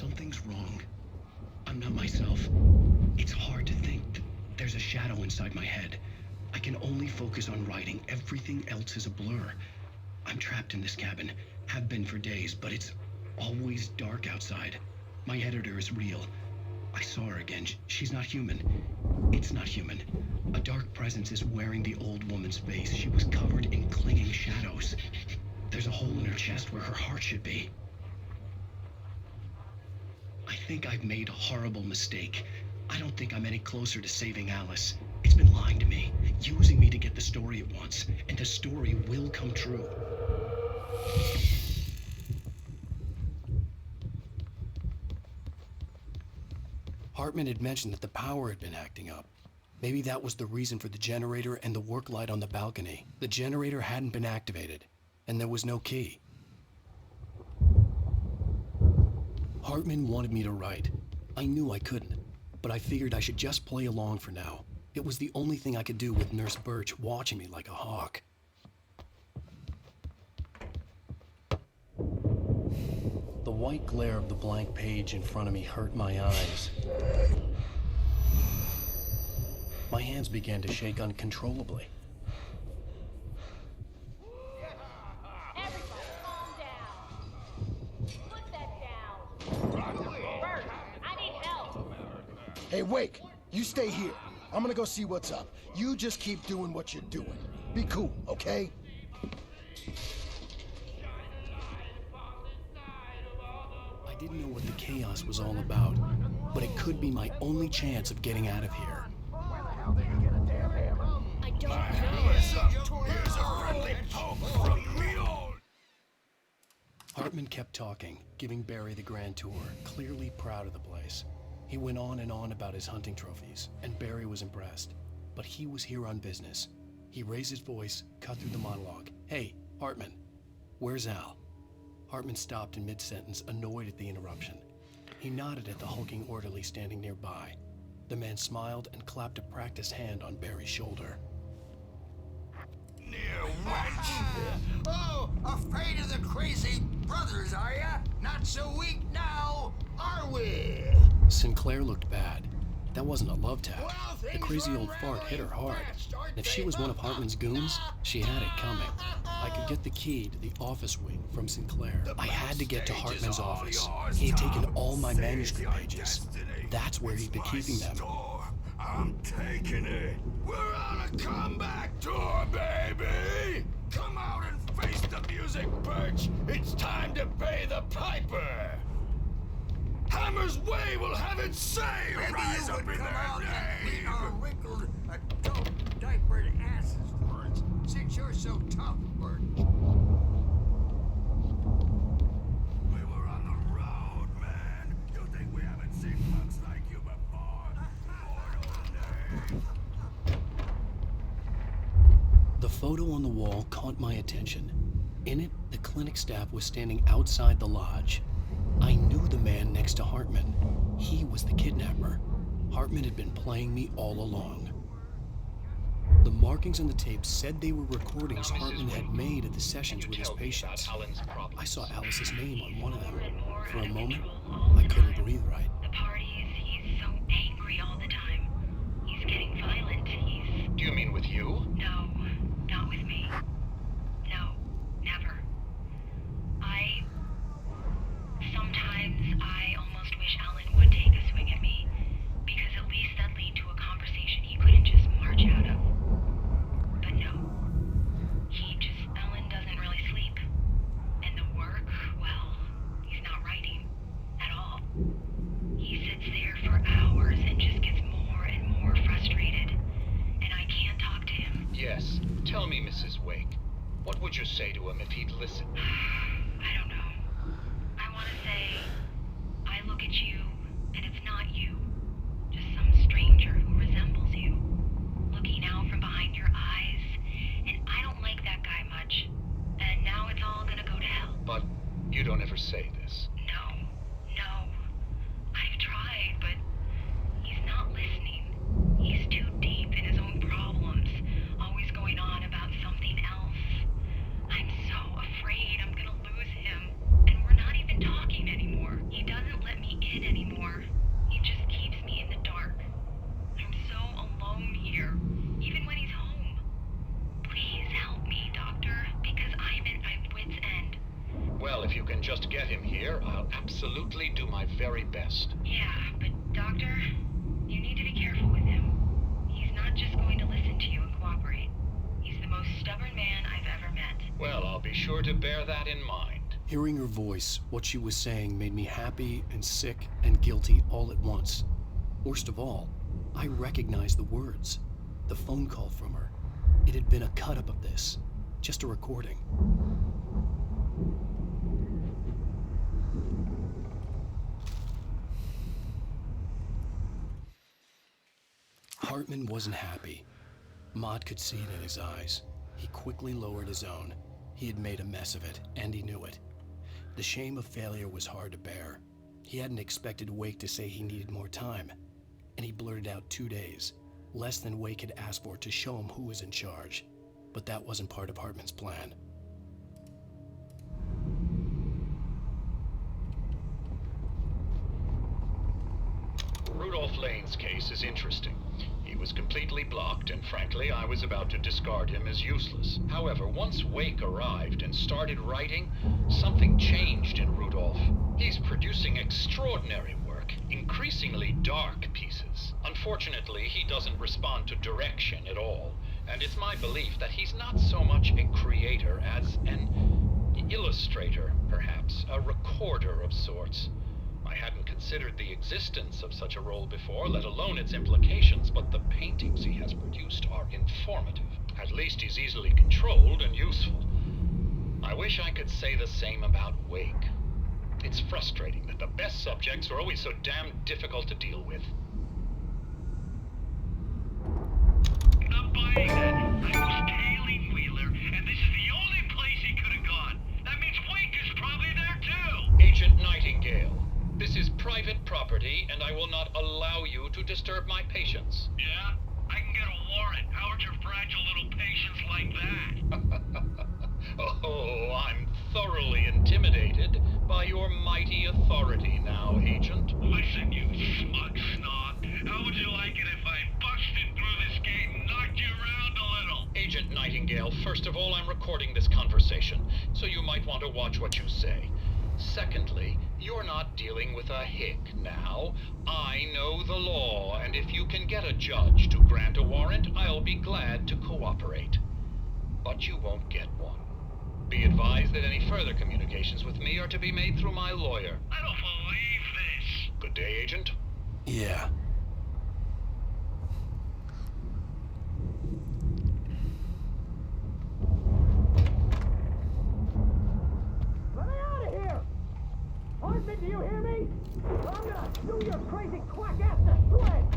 Something's wrong. I'm not myself. It's hard to think. There's a shadow inside my head. I can only focus on writing. Everything else is a blur. I'm trapped in this cabin. Have been for days, but it's always dark outside. My editor is real. I saw her again. She's not human. It's not human. A dark presence is wearing the old woman's face. She was covered in clinging shadows. There's a hole in her chest where her heart should be. I think I've made a horrible mistake. I don't think I'm any closer to saving Alice. It's been lying to me, using me to get the story it wants, and the story will come true. Hartman had mentioned that the power had been acting up. Maybe that was the reason for the generator and the work light on the balcony. The generator hadn't been activated, and there was no key. Hartman wanted me to write. I knew I couldn't, but I figured I should just play along for now. It was the only thing I could do with Nurse Birch watching me like a hawk. The white glare of the blank page in front of me hurt my eyes. My hands began to shake uncontrollably. Everybody calm down. Put that down. Bert, I need help. Hey, Wake, you stay here. I'm gonna go see what's up. You just keep doing what you're doing. Be cool, okay? I didn't know what the chaos was all about, but it could be my only chance of getting out of here. Where the hell did you get a damn hammer? I don't know. Here's a friendly poke from me. Hartman kept talking, giving Barry the grand tour, clearly proud of the place. He went on and on about his hunting trophies, and Barry was impressed. But he was here on business. He raised his voice, cut through the monologue. Hey, Hartman, where's Al? Hartman stopped in mid-sentence, annoyed at the interruption. He nodded at the hulking orderly standing nearby. The man smiled and clapped a practiced hand on Barry's shoulder. Near wench! Oh, afraid of the crazy brothers, are ya? Not so weak now, are we? Sinclair looked bad. That wasn't a love tap. Well, The things crazy were old fart hit her hard. fast, aren't And if they, she was one of Hartman's goons, she had it coming. I could get the key to the office wing from Sinclair. I had to get to Hartman's office. He had taken all my manuscript pages. That's where he'd been keeping them. I'm taking it. We're on a comeback tour, baby! Come out and face the music, Birch! It's time to pay the piper! Hammer's Way will have its say! Rise up in their name! Our wrinkled, adult, diapered asses words, since you're so tough, Birch. We were on the road, man. You think we haven't seen punks like you before? The photo on the wall caught my attention. In it, the clinic staff was standing outside the lodge. I knew the man next to Hartman. He was the kidnapper. Hartman had been playing me all along. The markings on the tape said they were recordings Hartman had made at the sessions with his patients. I saw Alice's name on one of them. For a moment, I couldn't breathe right. The parties, he's so angry all the time. He's getting violent. Do you mean with you? No, not with me. No, never. Sometimes I almost wish Alan would take a swing at me, because at least that'd lead to a conversation he couldn't just march out of. But no. Alan doesn't really sleep. And the work, well, he's not writing at all. He sits there for hours and just gets more and more frustrated. And I can't talk to him. Yes. Tell me, Mrs. Wake. What would you say to him if he'd listen? I don't know. I want to say, I look at you, and it's not you. Just some stranger who resembles you. Looking out from behind your eyes, and I don't like that guy much. And now it's all gonna go to hell. But you don't ever say this. No. I've tried, but he's not listening. He's too deep in his own problems, always going on about something else. I'm so afraid I'm gonna lose him, and we're not even talking anymore. He doesn't let me can just get him here, I'll absolutely do my very best. Yeah, but Doctor, you need to be careful with him. He's not just going to listen to you and cooperate. He's the most stubborn man I've ever met. Well, I'll be sure to bear that in mind. Hearing her voice, what she was saying made me happy and sick and guilty all at once. Worst of all, I recognized the words. The phone call from her. It had been a cut-up of this. Just a recording. Hartman wasn't happy. Maud could see it in his eyes. He quickly lowered his own. He had made a mess of it, and he knew it. The shame of failure was hard to bear. He hadn't expected Wake to say he needed more time, and he blurted out 2 days, less than Wake had asked for to show him who was in charge. But that wasn't part of Hartman's plan. Rudolph Lane's case is interesting. He was completely blocked, and frankly, I was about to discard him as useless. However, once Wake arrived and started writing, something changed in Rudolph. He's producing extraordinary work, increasingly dark pieces. Unfortunately, he doesn't respond to direction at all, and it's my belief that he's not so much a creator as an illustrator, perhaps, a recorder of sorts. I hadn't considered the existence of such a role before, let alone its implications, but the paintings he has produced are informative. At least he's easily controlled and useful. I wish I could say the same about Wake. It's frustrating that the best subjects are always so damn difficult to deal with. Not buying that. I was tailing Wheeler, and this is the only place he could have gone. That means Wake is probably there too. Agent Nightingale, this is private property, and I will not allow you to disturb my patients. Yeah? I can get a warrant. How would your fragile little patients like that? Oh, I'm thoroughly intimidated by your mighty authority now, Agent. Listen, you smug snob. How would you like it if I busted through this gate and knocked you around a little? Agent Nightingale, first of all, I'm recording this conversation, so you might want to watch what you say. Secondly, you're not dealing with a hick now. I know the law, and if you can get a judge to grant a warrant, I'll be glad to cooperate. But you won't get one. Be advised that any further communications with me are to be made through my lawyer. I don't believe this. Good day, Agent. Yeah. Let me out of here! Hartman, do you hear me? Or I'm gonna do your crazy quack ass to shreds!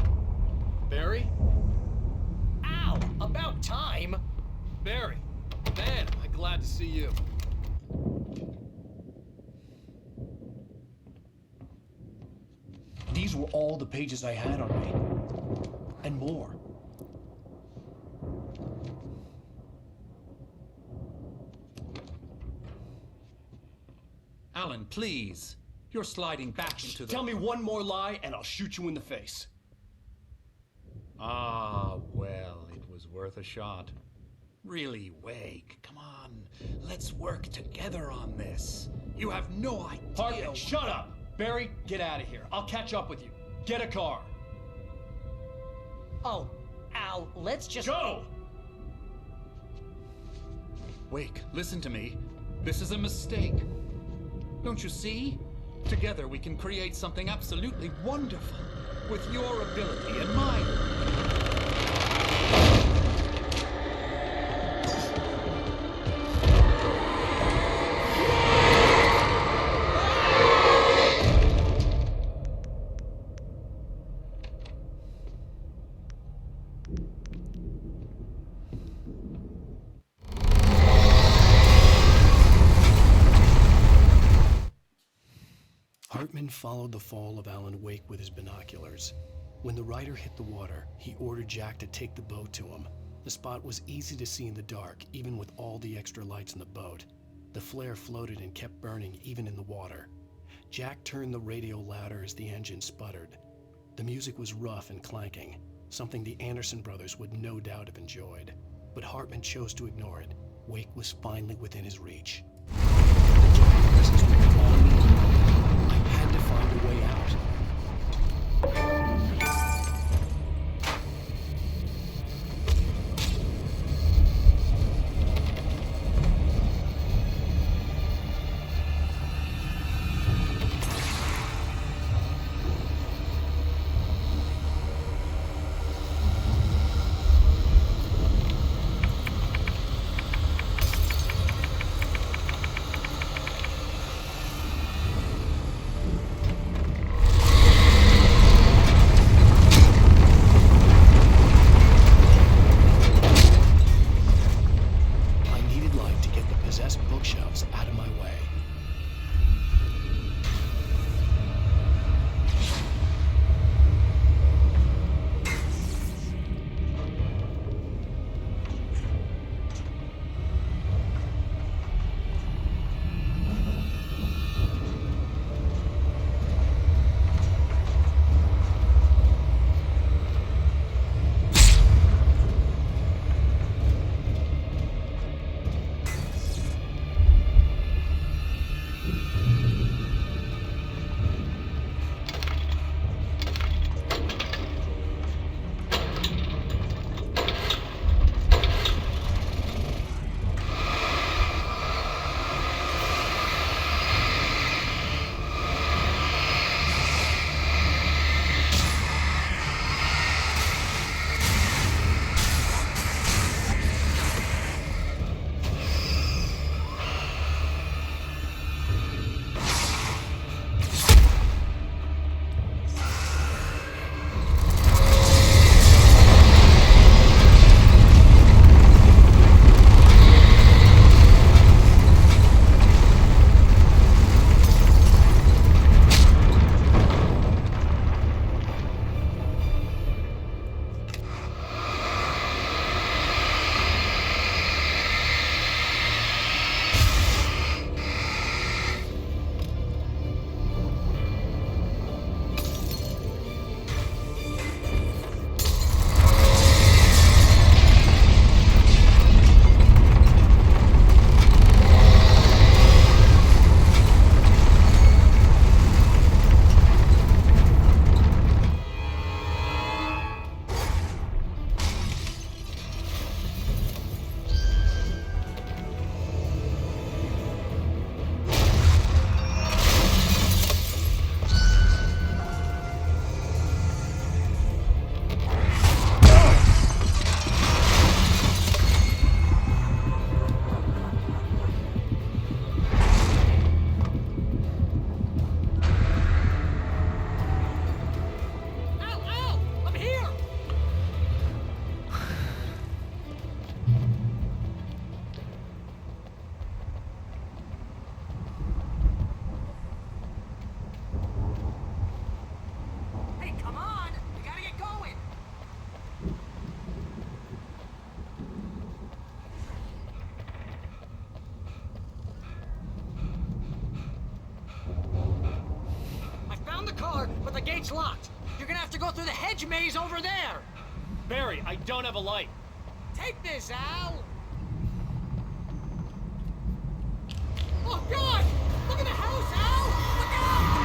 Barry? Ow! About time! Barry, man, I'm glad to see you. These were all the pages I had on me. And more. Alan, please. You're sliding back into the... Tell me one more lie and I'll shoot you in the face. Ah, well, it was worth a shot. Really, Wake, come on. Let's work together on this. You have no idea... Hartman, shut up! Barry, get out of here. I'll catch up with you. Get a car. Oh, Al, let's just... Go! Wake, listen to me. This is a mistake. Don't you see? Together we can create something absolutely wonderful. With your ability and mine. Hartman followed the fall of Alan Wake with his binoculars. When the rider hit the water, he ordered Jack to take the boat to him. The spot was easy to see in the dark, even with all the extra lights in the boat. The flare floated and kept burning even in the water. Jack turned the radio louder as the engine sputtered. The music was rough and clanking, something the Anderson brothers would no doubt have enjoyed. But Hartman chose to ignore it. Wake was finally within his reach. The giant presence out of my way. but the gate's locked. You're gonna have to go through the hedge maze over there. Barry, I don't have a light. Take this, Al. Oh, God! Look at the house, Al! Look out!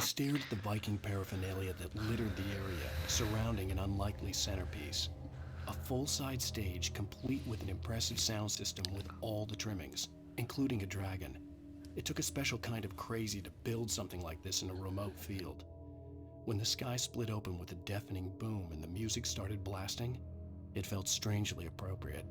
stared at the Viking paraphernalia that littered the area surrounding an unlikely centerpiece. A full-size stage complete with an impressive sound system with all the trimmings, including a dragon. It took a special kind of crazy to build something like this in a remote field. When the sky split open with a deafening boom and the music started blasting, it felt strangely appropriate.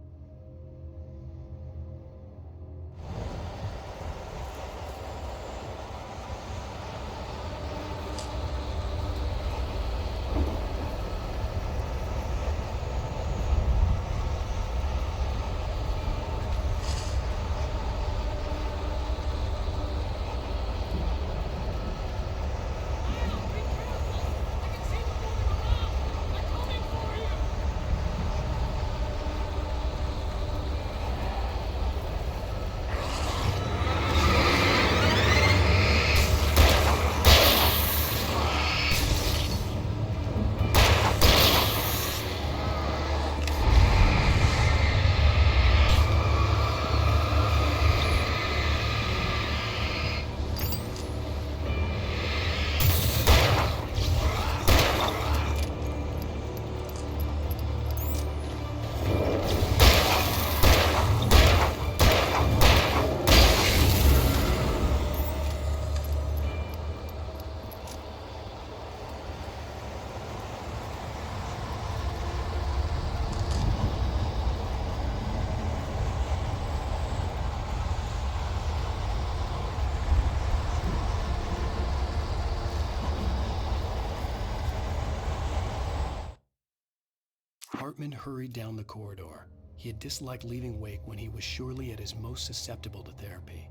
Hartman hurried down the corridor. He had disliked leaving Wake when he was surely at his most susceptible to therapy.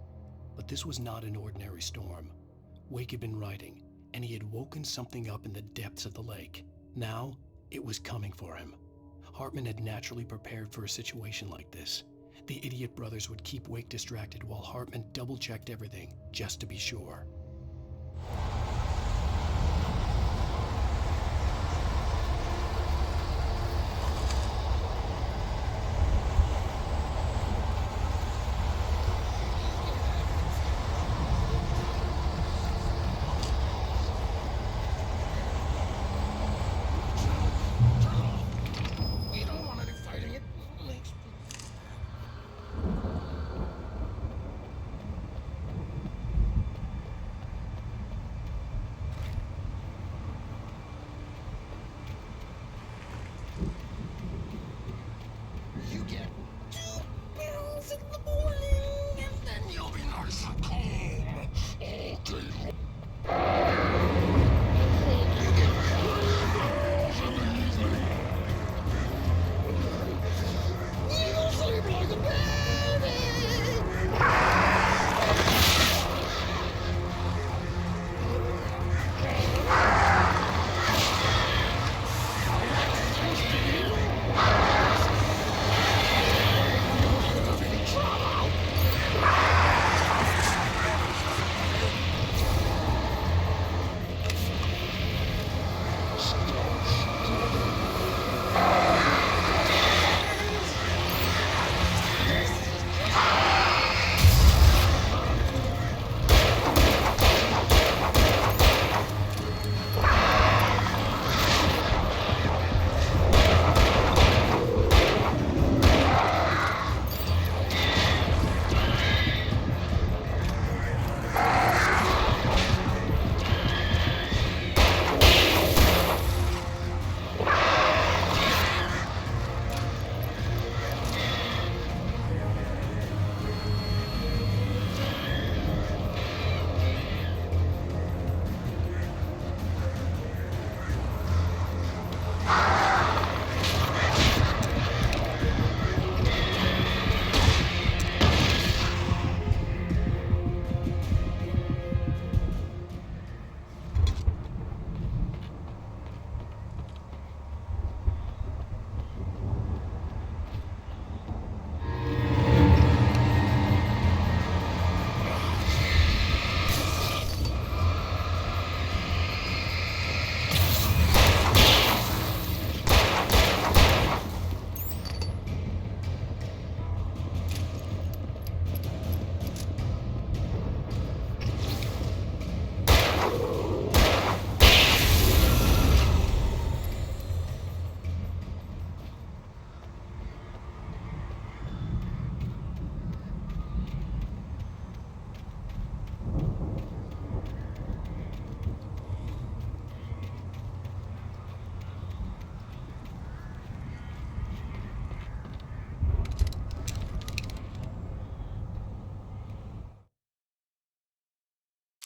But this was not an ordinary storm. Wake had been writing, and he had woken something up in the depths of the lake. Now, it was coming for him. Hartman had naturally prepared for a situation like this. The idiot brothers would keep Wake distracted while Hartman double-checked everything, just to be sure. Try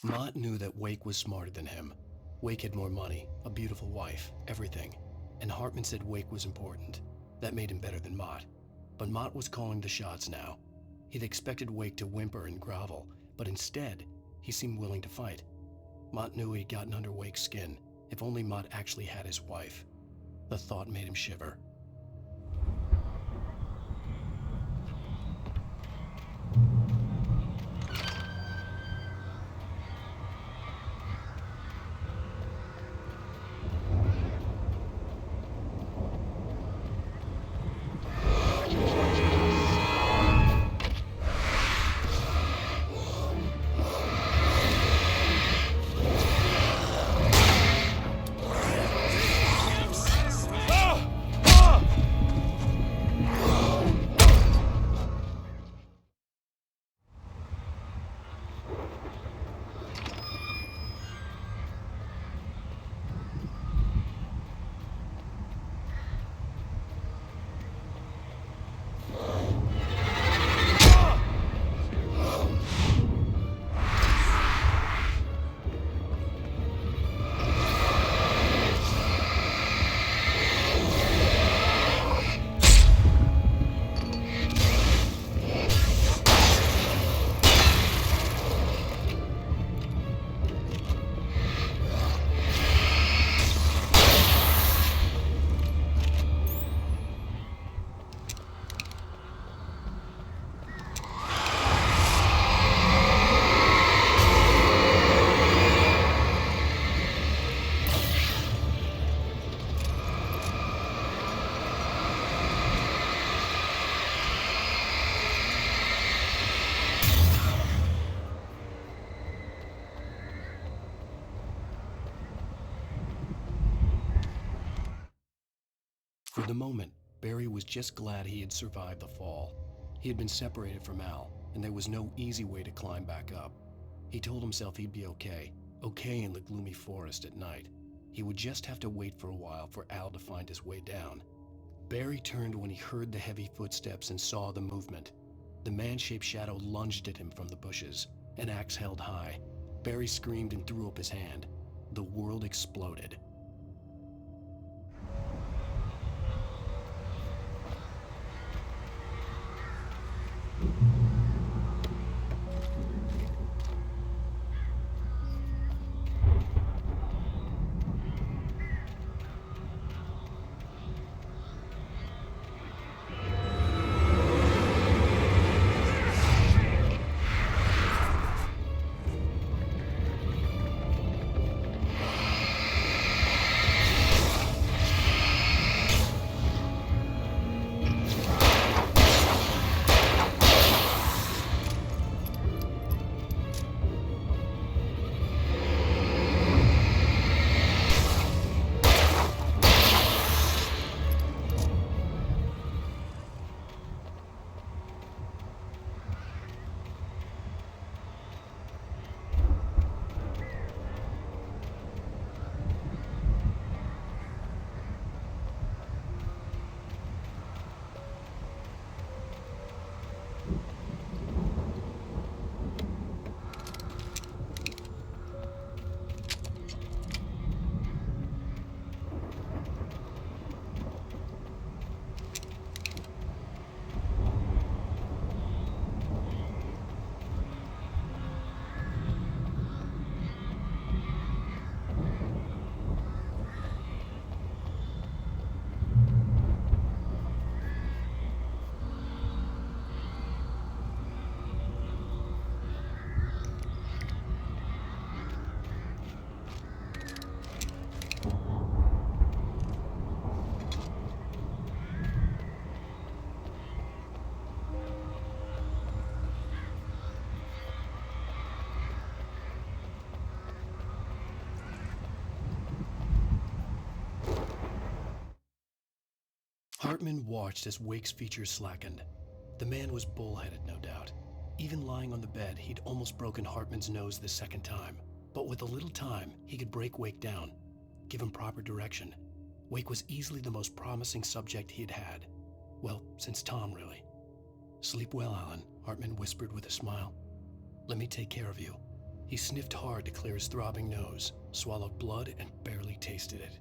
Mott knew that Wake was smarter than him. Wake had more money, a beautiful wife, everything. And Hartman said Wake was important. That made him better than Mott. But Mott was calling the shots now. He'd expected Wake to whimper and grovel, but instead, he seemed willing to fight. Mott knew he'd gotten under Wake's skin. If only Mott actually had his wife. The thought made him shiver. For the moment, Barry was just glad he had survived the fall. He had been separated from Al, and there was no easy way to climb back up. He told himself he'd be okay in the gloomy forest at night. He would just have to wait for a while for Al to find his way down. Barry turned when he heard the heavy footsteps and saw the movement. The man-shaped shadow lunged at him from the bushes, an axe held high. Barry screamed and threw up his hand. The world exploded. Hartman watched as Wake's features slackened. The man was bullheaded, no doubt. Even lying on the bed, he'd almost broken Hartman's nose the second time. But with a little time, he could break Wake down, give him proper direction. Wake was easily the most promising subject he had had. Well, since Tom, really. "Sleep well, Alan," Hartman whispered with a smile. "Let me take care of you." He sniffed hard to clear his throbbing nose, swallowed blood, and barely tasted it.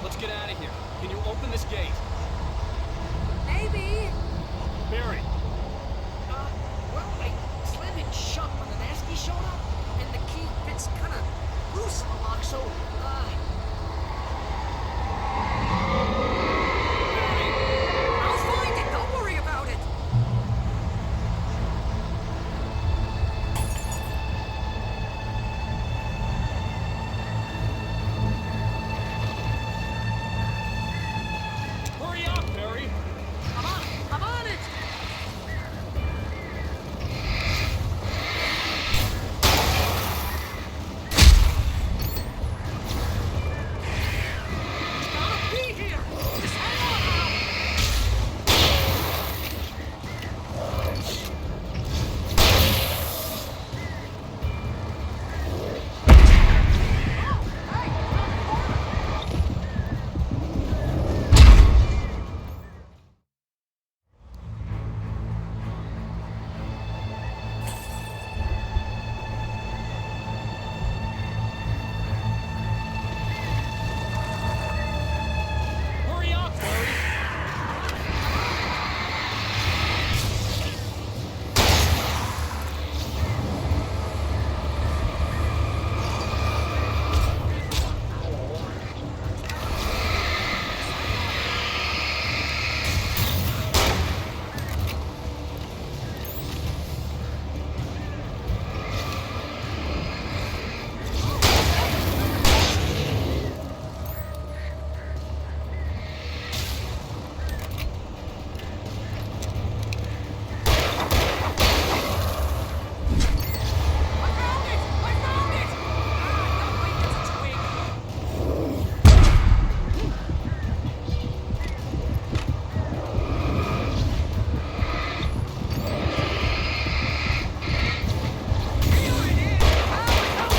Let's get out of here. Can you open this gate? Maybe. Barry! Well, I slammed it shut when the nasty showed up, and the key fits kind of loose in the lock, so, I'll find it, don't worry about it! Hurry up, Barry! I'm on it! It's gotta be here! Just hang on now! Hurry up, Barry! I found it! Ah, no, wait, that's a twig. Here it is! Ah, no,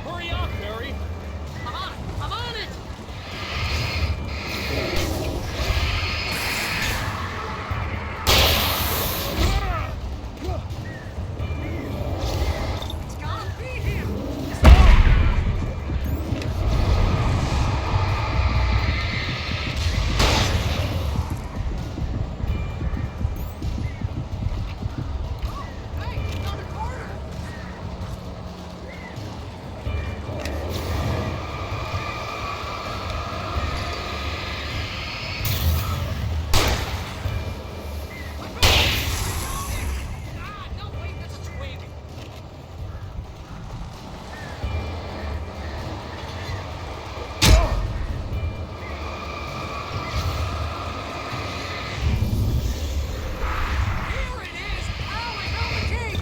Hurry up, Barry! I'm on it! I'm on it! It's gotta be here! Hey, another corner! Ah, no, wait, that's a twig. Here it is! Oh, I found the key!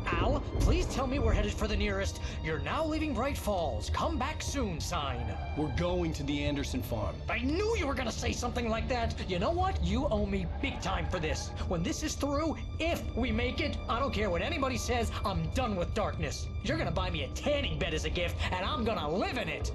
Al, please tell me we're headed for the nearest "You're now leaving Bright Falls. Come back soon" sign. We're going to the Anderson farm. I knew you were gonna say something like that. You know what? You owe me big time for this. When this is through, if we make it, I don't care what anybody says, I'm done with darkness. You're gonna buy me a tanning bed as a gift, and I'm gonna live in it.